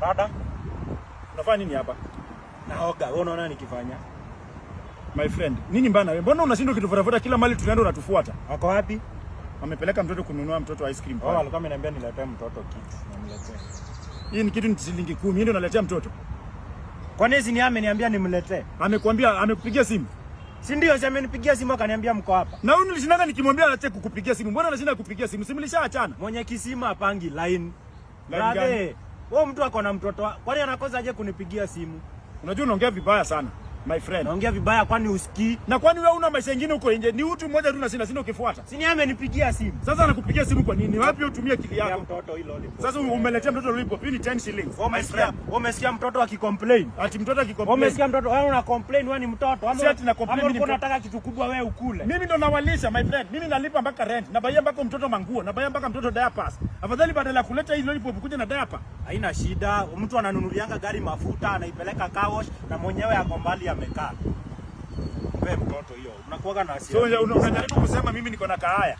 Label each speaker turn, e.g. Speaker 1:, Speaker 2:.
Speaker 1: Dada,
Speaker 2: unafanya nini hapa?
Speaker 1: naoga. Wewe unaona nikifanya?
Speaker 2: My friend, nini mbana wewe? Mbona unashindwa kitufuata kila mali tunaenda unatufuata?
Speaker 1: Wako wapi?
Speaker 2: Amepeleka mtoto kununua mtoto ice cream.
Speaker 1: Alikuwa ameniambia niletee mtoto kitu. Namletea.
Speaker 2: Hii ni kitu ni shilingi 10. Yeye ndo analetea mtoto.
Speaker 1: Kwa nini ni ameniambia nimletee?
Speaker 2: Amekwambia amekupigia simu.
Speaker 1: Si ndio, si amenipigia simu akaniambia mko hapa.
Speaker 2: Na wewe nilishindaga nikimwambia aache kukupigia simu. Mbona anashinda kukupigia simu? Simu lishaachana.
Speaker 1: Mwenye kisima apangi line.
Speaker 2: Gani?
Speaker 1: Wewe mtu ako na mtoto. Kwani anakosa aje kunipigia simu?
Speaker 2: Unajua unaongea vibaya sana. My friend.
Speaker 1: Naongea vibaya kwani usikii?
Speaker 2: Na kwani wewe una maisha mengine huko nje? Ni mtu mmoja tu na sina ukifuata.
Speaker 1: Si ni amenipigia simu.
Speaker 2: Sasa anakupigia simu kwa nini? Wapi utumie akili yako?
Speaker 1: Mtoto hilo lollipop.
Speaker 2: Sasa umeletea mtoto lollipop, hii ni 10 shillings.
Speaker 1: Umesikia mtoto akicomplain?
Speaker 2: Ati mtoto akicomplain.
Speaker 1: Umesikia mtoto wewe una complain wewe ni mtoto.
Speaker 2: Si ati na complain
Speaker 1: mimi unataka kitu kubwa wewe ukule.
Speaker 2: Mimi ndo nawalisha my friend. Mimi nalipa mpaka rent, nabaia mpaka mtoto manguo, nabaia mpaka mtoto diapers. Afadhali badala ya kuleta hii lollipop kuja na diaper.
Speaker 1: Haina shida. Mtu ananunulianga gari mafuta, anaipeleka car wash na mwenyewe ako mbali amekaa. Wewe mtoto hiyo. Unakuwaga na hasira.
Speaker 2: So unajaribu kusema mimi niko na kaaya.